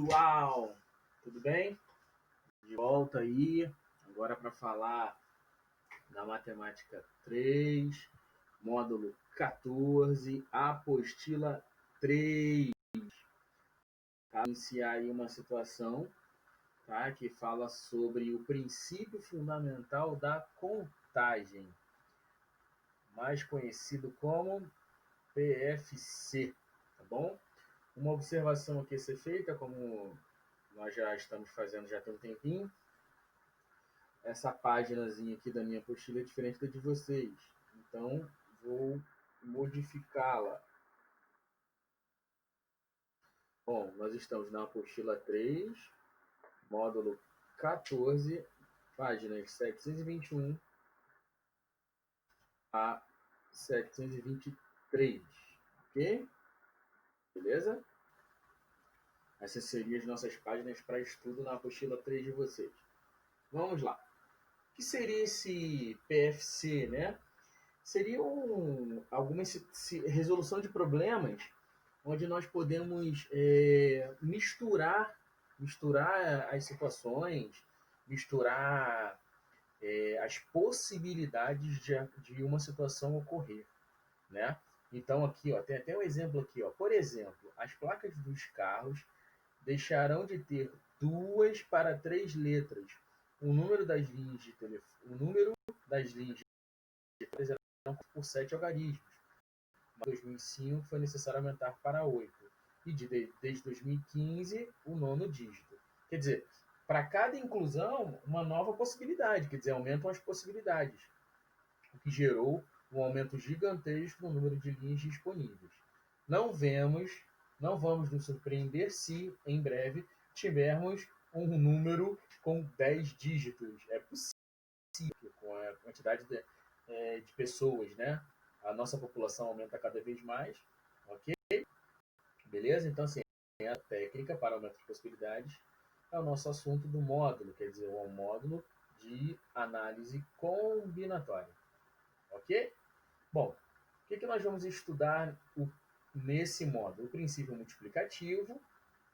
pessoal, tudo bem? De volta aí, agora para falar da matemática 3, módulo 14, apostila 3. Tá? Iniciar aí uma situação, tá? Que fala sobre o princípio fundamental da contagem, mais conhecido como PFC, tá bom? Uma observação aqui a ser feita, como nós já estamos fazendo já tem um tempinho, essa páginazinha aqui da minha apostila é diferente da de vocês. Então, vou modificá-la. Bom, nós estamos na apostila 3, módulo 14, páginas 721 a 723. Ok? Beleza? Essas seriam as nossas páginas para estudo na apostila 3 de vocês. Vamos lá. O que seria esse PFC, né? Seria alguma resolução de problemas onde nós podemos misturar as situações, misturar as possibilidades de uma situação ocorrer, né? Então aqui, ó, tem até um exemplo aqui, ó. Por exemplo, as placas dos carros deixarão de ter 2 para 3 letras. O número das linhas de telefone, o número das linhas de telefone por 7 algarismos. Em 2005 foi necessário aumentar para 8. E desde 2015, o nono dígito. Quer dizer, para cada inclusão, uma nova possibilidade. Quer dizer, aumentam as possibilidades. O que gerou um aumento gigantesco no número de linhas disponíveis. Não vamos nos surpreender se, em breve, tivermos um número com 10 dígitos. É possível, com a quantidade de pessoas, né? A nossa população aumenta cada vez mais, ok? Beleza? Então, assim, a técnica para aumento de possibilidades é o nosso assunto do módulo, quer dizer, é um módulo de análise combinatória, ok? Bom, o que nós vamos estudar nesse módulo? O princípio multiplicativo,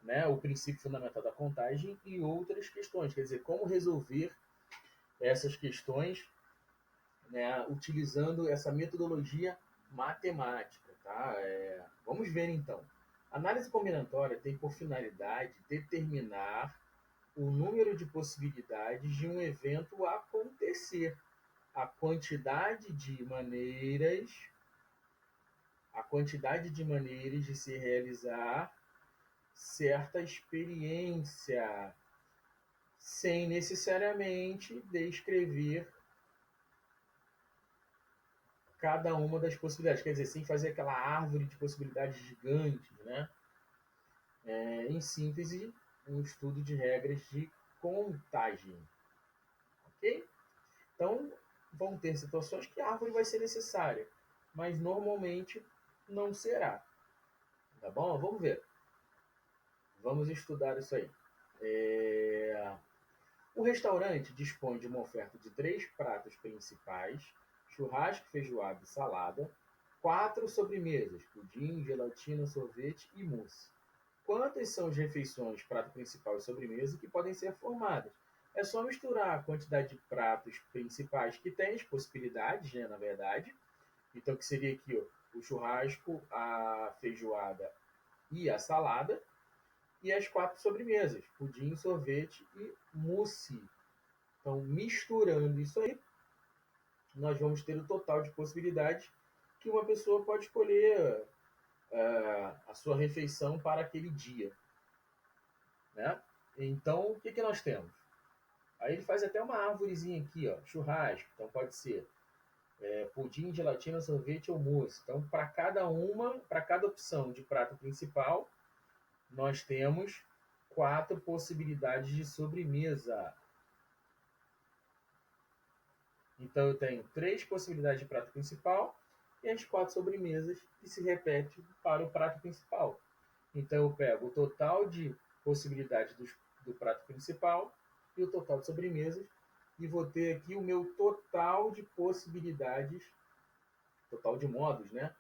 né? O princípio fundamental da contagem e outras questões, quer dizer, como resolver essas questões, né, utilizando essa metodologia matemática. Tá? Vamos ver então. A análise combinatória tem por finalidade determinar o número de possibilidades de um evento acontecer, a quantidade de maneiras, de se realizar certa experiência, sem necessariamente descrever cada uma das possibilidades, quer dizer, sem fazer aquela árvore de possibilidades gigantes, né? Em síntese, um estudo de regras de contagem, ok? Então, vão ter situações que a árvore vai ser necessária, mas normalmente não será, tá bom? Vamos ver. Vamos estudar isso aí. O restaurante dispõe de uma oferta de 3 pratos principais, churrasco, feijoada e salada, 4 sobremesas, pudim, gelatina, sorvete e mousse. Quantas são as refeições, prato principal e sobremesa, que podem ser formadas? É só misturar a quantidade de pratos principais que tem, as possibilidades, né, na verdade. Então, que seria aqui ó, o churrasco, a feijoada e a salada, e as 4 sobremesas, pudim, sorvete e mousse. Então, misturando isso aí, nós vamos ter o total de possibilidades que uma pessoa pode escolher a sua refeição para aquele dia, né? Então, o que nós temos? Aí ele faz até uma árvorezinha aqui, ó, churrasco. Então, pode ser pudim, gelatina, sorvete ou mousse. Então, para cada opção de prato principal, nós temos 4 possibilidades de sobremesa. Então, eu tenho 3 possibilidades de prato principal e as 4 sobremesas que se repetem para o prato principal. Então, eu pego o total de possibilidades do prato principal e o total de sobremesas e vou ter aqui o meu total de possibilidades, total de modos, né?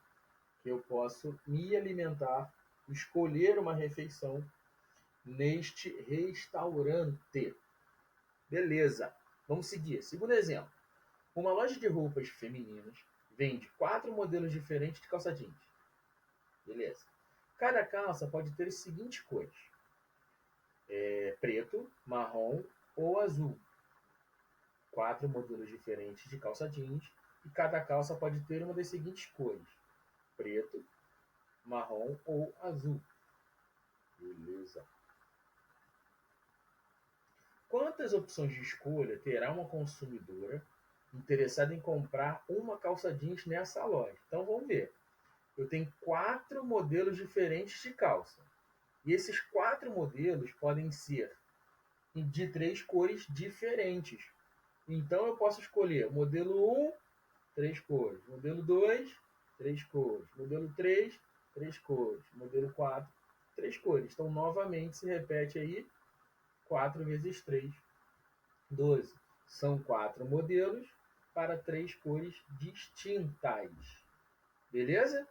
Que eu posso me alimentar, escolher uma refeição neste restaurante. Beleza. Vamos seguir. Segundo exemplo. Uma loja de roupas femininas vende 4 modelos diferentes de calça jeans. Beleza. Cada calça pode ter as seguintes cores: preto, marrom ou azul. 4 modelos diferentes de calça jeans e cada calça pode ter uma das seguintes cores: preto, marrom ou azul. Beleza. Quantas opções de escolha terá uma consumidora interessada em comprar uma calça jeans nessa loja? Então vamos ver. Eu tenho 4 modelos diferentes de calça. E esses 4 modelos podem ser de 3 cores diferentes. Então eu posso escolher modelo 1, 3 cores. Modelo 2, 3 cores. Modelo 3, 3 cores. Modelo 4, 3 cores. Então novamente se repete aí 4 vezes 3, 12. São 4 modelos para 3 cores distintas. Beleza?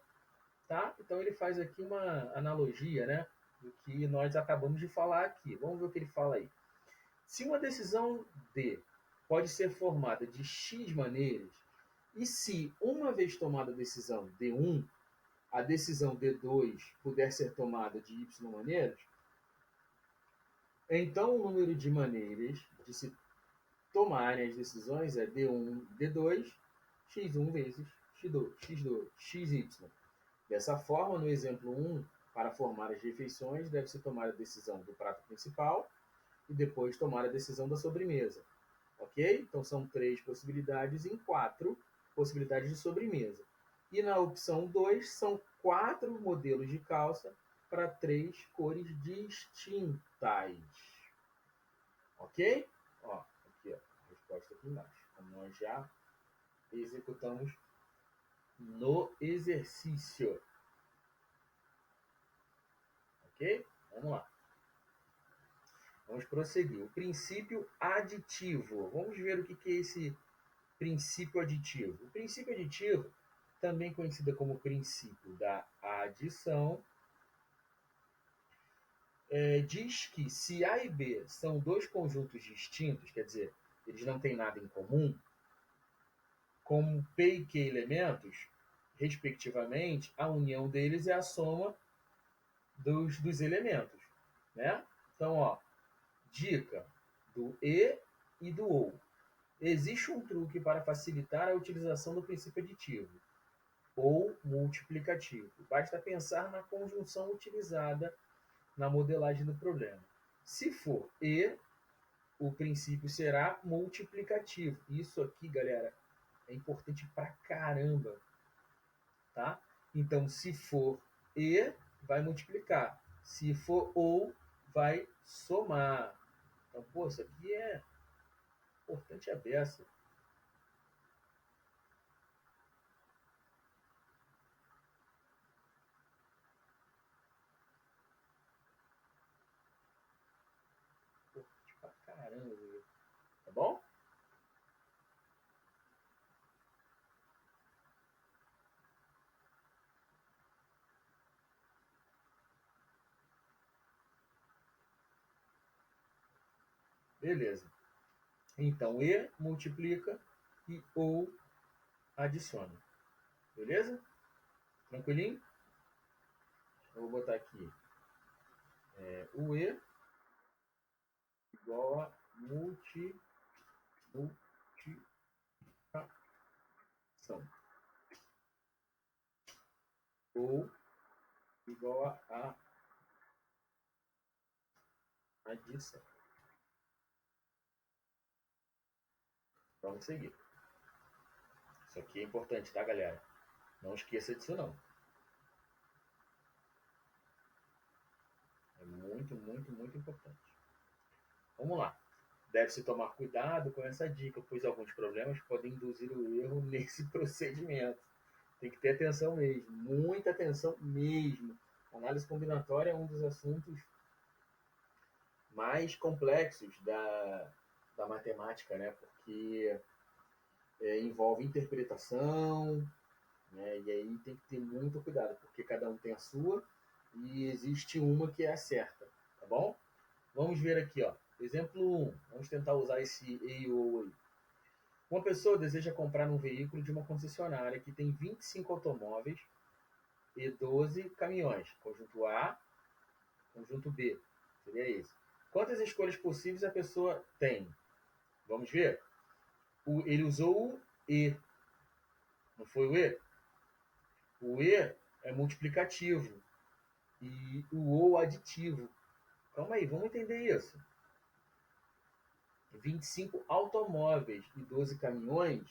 Tá? Então ele faz aqui uma analogia, né, do que nós acabamos de falar aqui. Vamos ver o que ele fala aí. Se uma decisão D pode ser formada de X maneiras, e se, uma vez tomada a decisão D1, a decisão D2 puder ser tomada de Y maneiras, então o número de maneiras de se tomarem as decisões é D1, D2, X1 vezes X2, X2, XY. Dessa forma, no exemplo 1, para formar as refeições, deve-se tomar a decisão do prato principal e depois tomar a decisão da sobremesa. Ok? Então são 3 possibilidades em 4 possibilidades de sobremesa. E na opção 2, são 4 modelos de calça para 3 cores distintas. Ok? Ó, aqui, ó, a resposta aqui embaixo. Então, nós já executamos no exercício. Ok? Vamos lá. Vamos prosseguir. O princípio aditivo. Vamos ver o que é esse princípio aditivo. O princípio aditivo, também conhecido como princípio da adição, diz que se A e B são 2 conjuntos distintos, quer dizer, eles não têm nada em comum, como P e Q elementos, respectivamente, a união deles é a soma dos elementos. Né? Então, ó, dica do e do ou. Existe um truque para facilitar a utilização do princípio aditivo ou multiplicativo. Basta pensar na conjunção utilizada na modelagem do problema. Se for e, o princípio será multiplicativo. Isso aqui, galera, é importante pra caramba, tá? Então, se for e, vai multiplicar. Se for ou, vai somar. Então, pô, isso aqui é importante a beça. Importante pra caramba, tá bom? Beleza. Então, e multiplica e ou adiciona. Beleza? Tranquilinho? Eu vou botar aqui o e igual a multiplicação. Ou igual a adição. Vamos seguir. Isso aqui é importante, tá, galera? Não esqueça disso, não. É muito, muito, muito importante. Vamos lá. Deve-se tomar cuidado com essa dica, pois alguns problemas podem induzir o erro nesse procedimento. Tem que ter atenção mesmo, muita atenção mesmo. Análise combinatória é um dos assuntos mais complexos da matemática, né? Porque envolve interpretação, né? E aí tem que ter muito cuidado, porque cada um tem a sua e existe uma que é a certa, tá bom? Vamos ver aqui, ó. Exemplo 1. Vamos tentar usar esse E ou aí. Uma pessoa deseja comprar um veículo de uma concessionária que tem 25 automóveis e 12 caminhões. Conjunto A, conjunto B. Seria esse. Quantas escolhas possíveis a pessoa tem? Vamos ver? Ele usou o E. Não foi o E? O E é multiplicativo e o ou aditivo. Calma aí, vamos entender isso. 25 automóveis e 12 caminhões,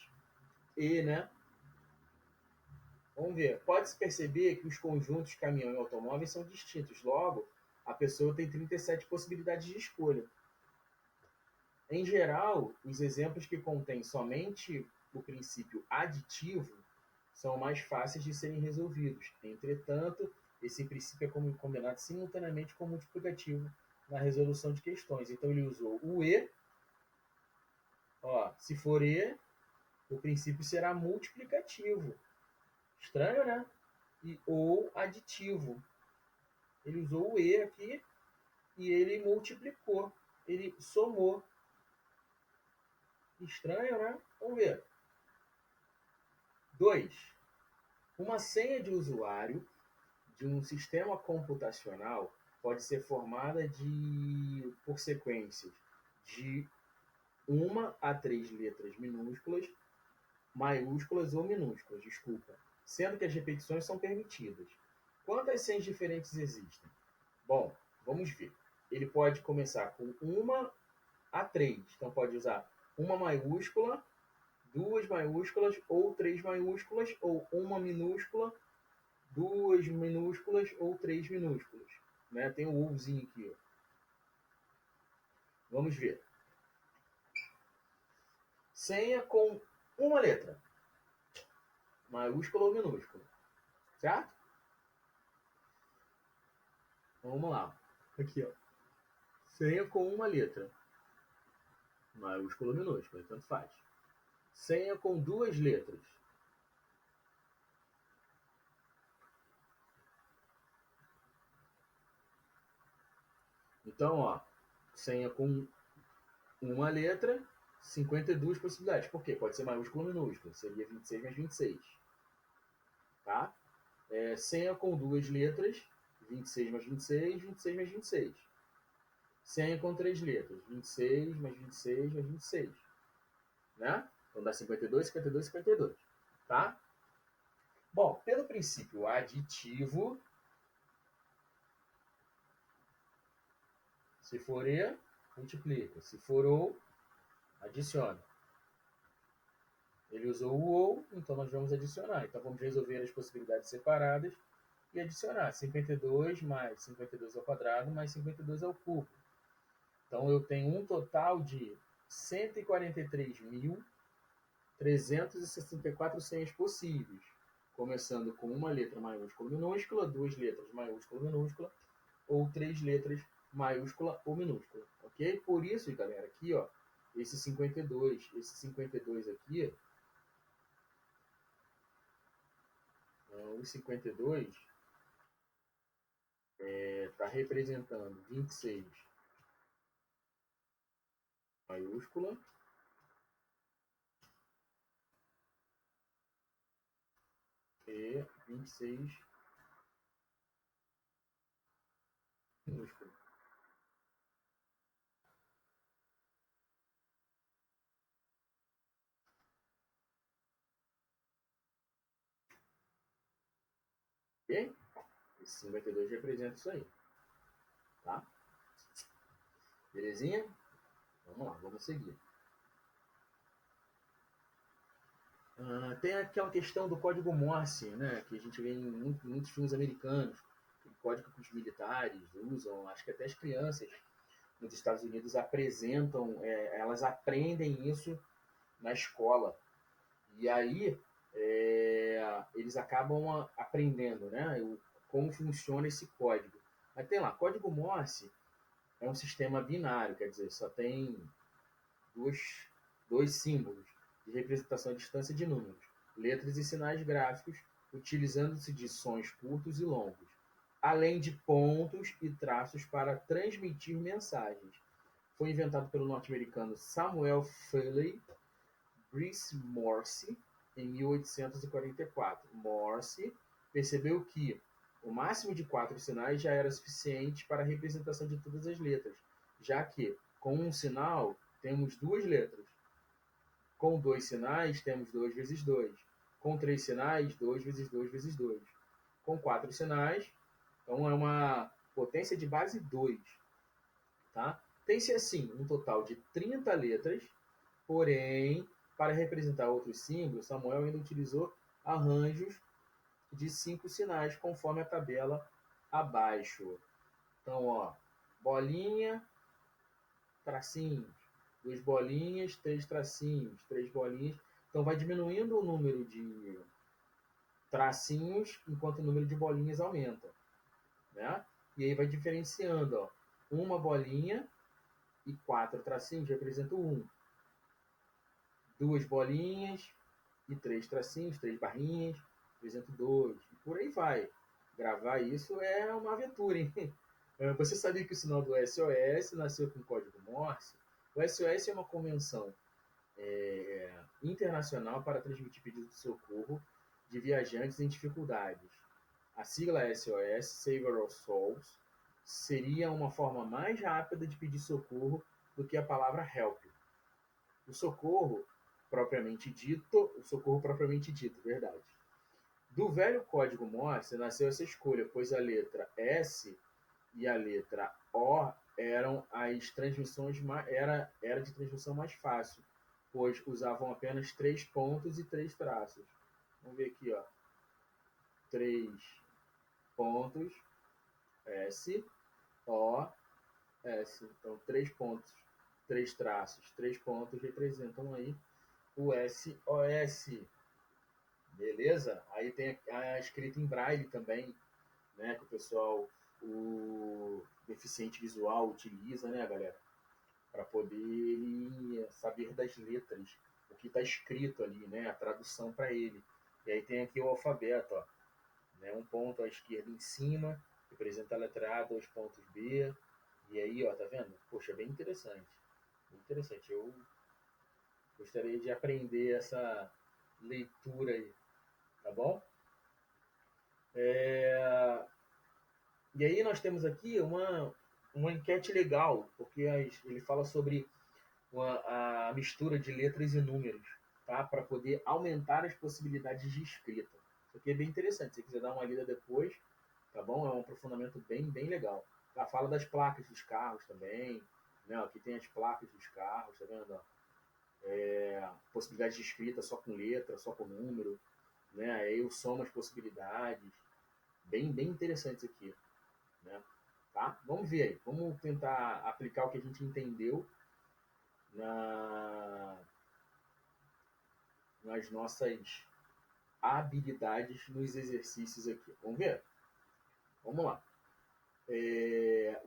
e, né? Vamos ver. Pode-se perceber que os conjuntos caminhão e automóveis são distintos. Logo, a pessoa tem 37 possibilidades de escolha. Em geral, os exemplos que contêm somente o princípio aditivo são mais fáceis de serem resolvidos. Entretanto, esse princípio é combinado simultaneamente com o multiplicativo na resolução de questões. Então, ele usou o E. Ó, se for E, o princípio será multiplicativo. Estranho, né? E ou aditivo. Ele usou o E aqui e ele multiplicou. Ele somou. Estranho, né? Vamos ver. 2. Uma senha de usuário de um sistema computacional pode ser formada por sequências de 1 a 3 letras minúsculas, maiúsculas ou minúsculas, desculpa, sendo que as repetições são permitidas. Quantas senhas diferentes existem? Bom, vamos ver. Ele pode começar com 1 a 3, então pode usar uma maiúscula, 2 maiúsculas ou 3 maiúsculas, ou uma minúscula, 2 minúsculas ou 3 minúsculas. Né? Tem o ouzinho aqui. Ó. Vamos ver. Senha com uma letra. Maiúscula ou minúscula. Certo? Vamos lá. Aqui, ó. Senha com uma letra. Maiúscula ou minúscula, tanto faz. Senha com 2 letras. Então, ó, senha com uma letra, 52 possibilidades. Por quê? Pode ser maiúsculo ou minúsculo. Seria 26 mais 26. Tá? Senha com 2 letras, 26 mais 26, 26 mais 26. Senha com 3 letras, 26 mais 26 mais 26. Né? Então dá 52, 52, 52. Tá? Bom, pelo princípio aditivo, se for E, multiplica. Se for OU, adiciona. Ele usou o OU, então nós vamos adicionar. Então vamos resolver as possibilidades separadas e adicionar 52 mais 52 ao quadrado mais 52 ao cubo. Então eu tenho um total de 143.364 senhas possíveis, começando com uma letra maiúscula minúscula, 2 letras maiúscula minúscula ou 3 letras maiúscula ou minúscula, ok? Por isso, galera, aqui, ó, esse 52 aqui, os 52 está representando 26 maiúscula e 26 minúscula. Ok? Esse 52 representa isso aí. Tá? Belezinha? Vamos lá, vamos seguir. Tem aquela questão do código Morse, né? Que a gente vê em muitos filmes americanos. O código que os militares usam, acho que até as crianças nos Estados Unidos apresentam, elas aprendem isso na escola. E aí eles acabam aprendendo, né? Como funciona esse código. Mas tem lá, código Morse é um sistema binário, quer dizer, só tem dois símbolos de representação à distância de números, letras e sinais gráficos, utilizando-se de sons curtos e longos. além de pontos e traços para transmitir mensagens. Foi inventado pelo norte-americano Samuel Fuller Brice Morse em 1844. Morse percebeu que o máximo de 4 sinais já era suficiente para a representação de todas as letras, já que com um sinal temos 2 letras, com 2 sinais temos 2 vezes 2, com 3 sinais 2 vezes 2 vezes 2, com 4 sinais, então é uma potência de base 2. Tá? Tem-se assim um total de 30 letras, porém, para representar outros símbolos, Samuel ainda utilizou arranjos de 5 sinais, conforme a tabela abaixo. Então, ó, bolinha, tracinhos, 2 bolinhas, 3 tracinhos, 3 bolinhas. Então, vai diminuindo o número de tracinhos enquanto o número de bolinhas aumenta, né? E aí vai diferenciando, ó, uma bolinha e 4 tracinhos representam 1. 2 bolinhas e 3 tracinhos, 3 barrinhas, representam 2. E por aí vai. Gravar isso é uma aventura, hein? Você sabia que o sinal do SOS nasceu com o código Morse? O SOS é uma convenção internacional para transmitir pedidos de socorro de viajantes em dificuldades. A sigla SOS, Save Our Souls, seria uma forma mais rápida de pedir socorro do que a palavra help. O socorro propriamente dito, verdade. Do velho código Morse nasceu essa escolha, pois a letra S e a letra O eram as transmissões era de transmissão mais fácil, pois usavam apenas 3 pontos e 3 traços. Vamos ver aqui, ó. 3 pontos, S, O, S. Então, 3 pontos, 3 traços, 3 pontos representam aí o SOS. Beleza? Aí tem a escrita em braille também, né? Que o pessoal, o deficiente visual utiliza, né, galera? Para poder saber das letras, o que está escrito ali, né? A tradução para ele. E aí tem aqui o alfabeto, ó, né? Um ponto à esquerda em cima, representa a letra A, 2 pontos B. E aí, ó, tá vendo? Poxa, bem interessante. Bem interessante. Eu gostaria de aprender essa leitura aí, tá bom? E aí nós temos aqui uma enquete legal, porque ele fala sobre a mistura de letras e números, tá? Para poder aumentar as possibilidades de escrita. Isso aqui é bem interessante, se você quiser dar uma lida depois, tá bom? É um aprofundamento bem legal. Ela fala das placas dos carros também, né? Aqui tem as placas dos carros, tá vendo? Possibilidade de escrita só com letra, só com número, né? Aí eu somo as possibilidades. Bem interessante isso aqui, né? Tá? Vamos ver aí. Vamos tentar aplicar o que a gente entendeu na, nas nossas habilidades nos exercícios aqui. Vamos ver? Vamos lá.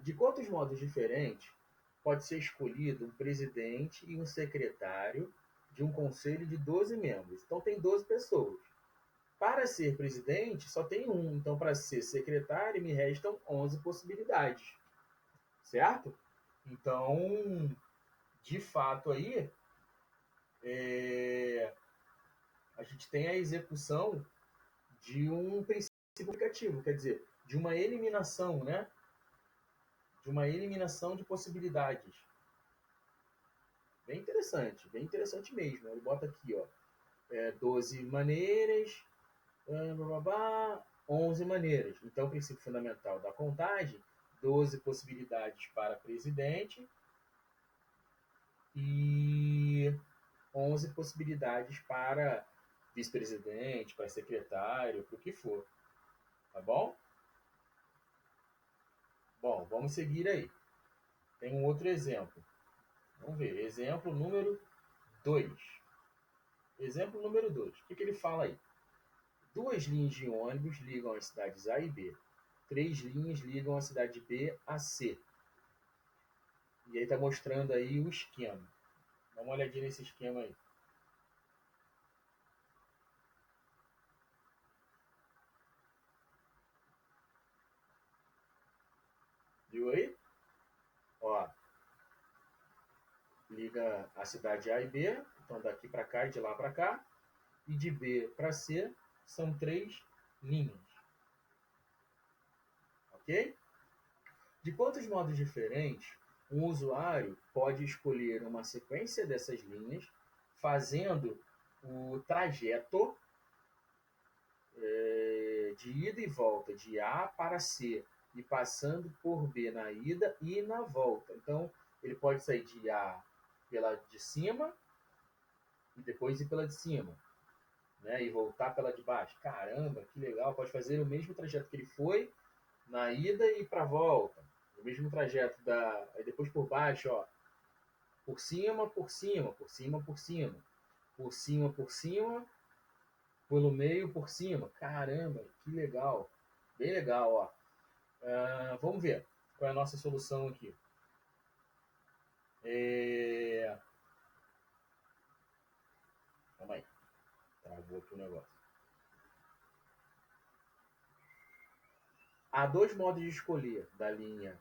De quantos modos diferentes pode ser escolhido um presidente e um secretário de um conselho de 12 membros? Então, tem 12 pessoas. Para ser presidente, só tem um. Então, para ser secretário, me restam 11 possibilidades. Certo? Então, de fato aí, a gente tem a execução de um princípio aplicativo, quer dizer, de uma eliminação, né? De uma eliminação de possibilidades. Bem interessante mesmo. Ele bota aqui, ó, 12 maneiras, 11 maneiras. Então, o princípio fundamental da contagem, 12 possibilidades para presidente e 11 possibilidades para vice-presidente, para secretário, para o que for. Tá bom? Bom, vamos seguir aí. Tem um outro exemplo. Vamos ver. Exemplo número 2. Exemplo número 2. O que ele fala aí? 2 linhas de ônibus ligam as cidades A e B. 3 linhas ligam a cidade B a C. E aí está mostrando aí o esquema. Dá uma olhadinha nesse esquema aí. Viu aí? Ó, liga a cidade A e B, então daqui para cá e de lá para cá, e de B para C são 3 linhas, ok? De quantos modos diferentes, um usuário pode escolher uma sequência dessas linhas, fazendo o trajeto de ida e volta de A para C e passando por B na ida e na volta. Então, ele pode sair de A pela de cima e depois ir pela de cima, né? E voltar pela de baixo. Caramba, que legal! Pode fazer o mesmo trajeto que ele foi na ida e para a volta. O mesmo trajeto da, aí depois por baixo, ó, por cima, por cima, por cima, por cima, por cima, por cima, pelo meio, por cima. Caramba, que legal! Bem legal, ó. Vamos ver qual é a nossa solução aqui. Calma aí. Travou aqui o negócio. Há 2 modos de escolher da linha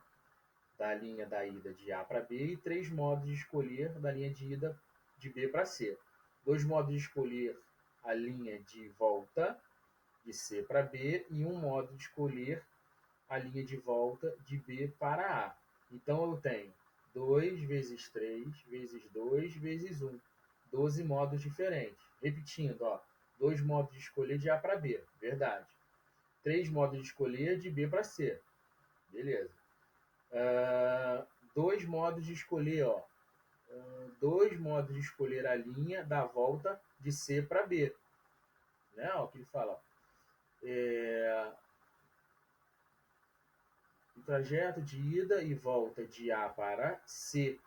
da ida de A para B e 3 modos de escolher da linha de ida de B para C. 2 modos de escolher a linha de volta de C para B e um modo de escolher a linha de volta de B para A. Então eu tenho 2 vezes 3 vezes 2 vezes 1. 12 modos diferentes. Repetindo, ó, 2 modos de escolher de A para B. Verdade. 3 modos de escolher de B para C. Beleza. 2 modos de escolher, ó. 2 modos de escolher a linha da volta de C para B. Né? Ó, o que ele fala. Ó. O trajeto de ida e volta de A para C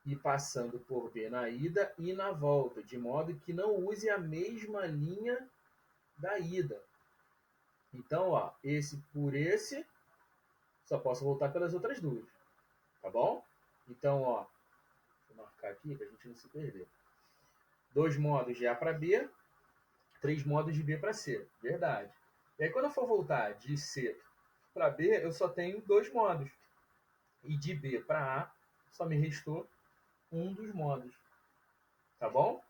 e passando por B na ida e na volta, de modo que não use a mesma linha da ida. Então, ó, esse por esse, só posso voltar pelas outras duas. Tá bom? Então, ó, deixa eu marcar aqui para a gente não se perder. 2 modos de A para B, 3 modos de B para C. Verdade. E aí, quando eu for voltar de C para B, eu só tenho 2 modos. E de B para A, só me restou um dos modos. Tá bom?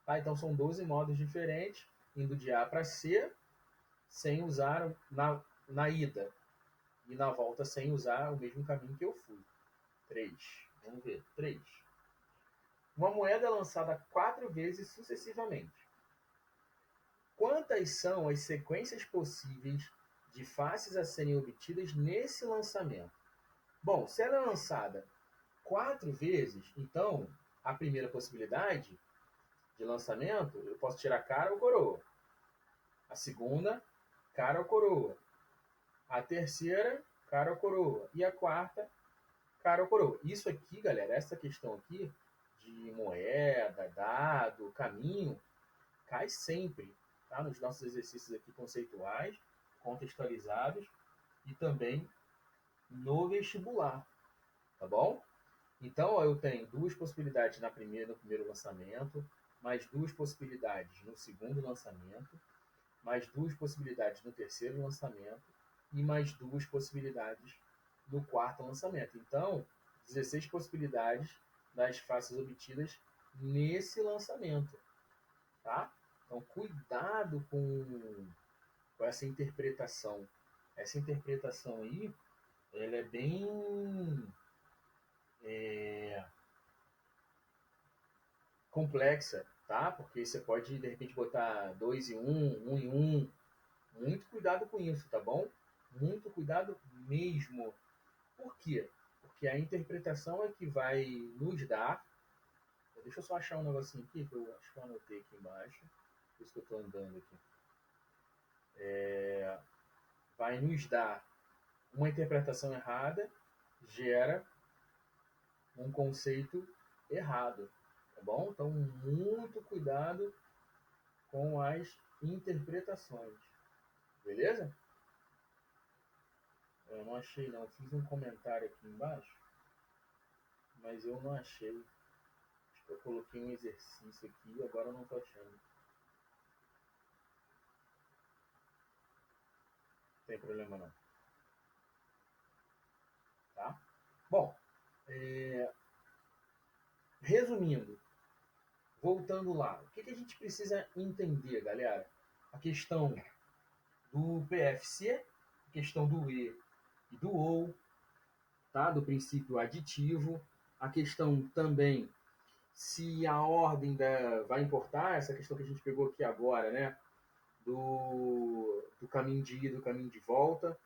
Tá, então são 12 modos diferentes, indo de A para C, sem usar na ida. E na volta, sem usar o mesmo caminho que eu fui. 3. Vamos ver. 3. Uma moeda é lançada 4 vezes sucessivamente. Quantas são as sequências possíveis de faces a serem obtidas nesse lançamento? Bom, se ela é lançada 4 vezes, então a primeira possibilidade de lançamento, eu posso tirar cara ou coroa. A segunda, cara ou coroa. A terceira, cara ou coroa. E a quarta, cara ou coroa. Isso aqui, galera, essa questão aqui de moeda, dado, caminho, cai sempre, tá? Nos nossos exercícios aqui conceituais, contextualizados e também no vestibular, tá bom? Então, ó, eu tenho 2 possibilidades no primeiro lançamento, mais 2 possibilidades no segundo lançamento, mais 2 possibilidades no terceiro lançamento e mais 2 possibilidades no quarto lançamento. Então, 16 possibilidades das faces obtidas nesse lançamento, tá? Então, cuidado com essa interpretação. Essa interpretação aí, ela é bem complexa, tá? Porque você pode, de repente, botar 2 em 1, 1 em 1. Muito cuidado com isso, tá bom? Muito cuidado mesmo. Por quê? Porque a interpretação é que vai nos dar. Deixa eu só achar um negocinho aqui, que eu acho que eu anotei aqui embaixo. Por isso que eu estou andando aqui. Vai nos dar uma interpretação errada, gera um conceito errado, tá bom? Então, muito cuidado com as interpretações, beleza? Eu não achei não, fiz um comentário aqui embaixo, mas eu não achei. Acho que eu coloquei um exercício aqui e agora eu não estou achando. Não tem problema não. Bom, resumindo, voltando lá, o que a gente precisa entender, galera? A questão do PFC, a questão do E e do OU, tá? Do princípio aditivo, a questão também se a ordem vai importar, essa questão que a gente pegou aqui agora, né? Do caminho de ida e do caminho de volta,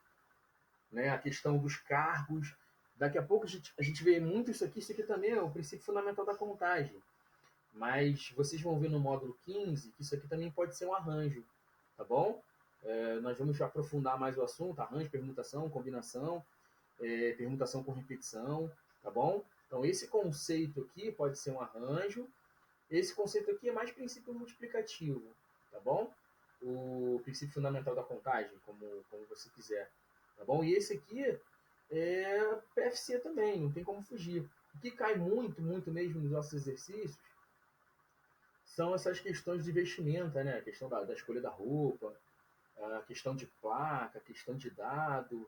né? A questão dos cargos. Daqui a pouco a gente vê muito isso aqui também é o princípio fundamental da contagem. Mas vocês vão ver no módulo 15 que isso aqui também pode ser um arranjo, tá bom? Nós vamos aprofundar mais o assunto, arranjo, permutação, combinação, permutação com repetição, tá bom? Então esse conceito aqui pode ser um arranjo, esse conceito aqui é mais princípio multiplicativo, tá bom? O princípio fundamental da contagem, como você quiser, tá bom? E esse aqui é PFC também, não tem como fugir. O que cai muito, muito mesmo nos nossos exercícios são essas questões de vestimenta, né? A questão da escolha da roupa, a questão de placa, a questão de dado,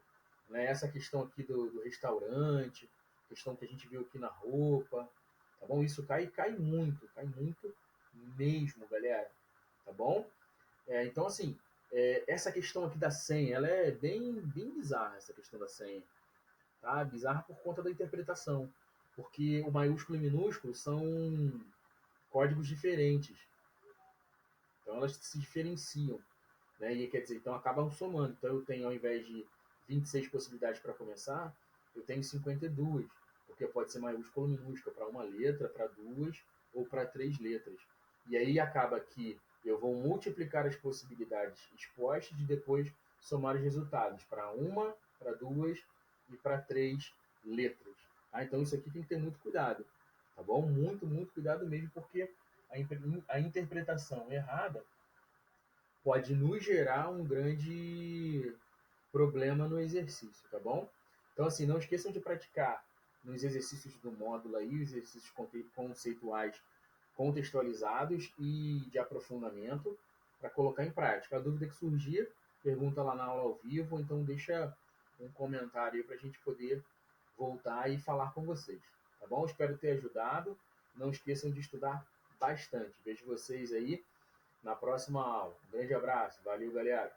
né? Essa questão aqui do restaurante, questão que a gente viu aqui na roupa, tá bom? Isso cai muito mesmo, galera, tá bom? Então, assim, essa questão aqui da senha, ela é bem bizarra, essa questão da senha, tá? Bizarra por conta da interpretação, porque o maiúsculo e minúsculo são códigos diferentes, então elas se diferenciam, né? E quer dizer, então acabam somando. Então eu tenho, ao invés de 26 possibilidades para começar, eu tenho 52, porque pode ser maiúsculo ou minúsculo para uma letra, para duas ou para três letras. E aí acaba que eu vou multiplicar as possibilidades expostas e depois somar os resultados para uma, para duas e para três letras. Tá? Então isso aqui tem que ter muito cuidado, tá bom? Muito cuidado mesmo, porque a interpretação errada pode nos gerar um grande problema no exercício, tá bom? Então, assim, não esqueçam de praticar nos exercícios do módulo aí, os exercícios conceituais contextualizados e de aprofundamento para colocar em prática. A dúvida que surgir, pergunta lá na aula ao vivo, ou então deixa um comentário aí para a gente poder voltar e falar com vocês, tá bom? Espero ter ajudado. Não esqueçam de estudar bastante. Vejo vocês aí na próxima aula. Um grande abraço. Valeu, galera.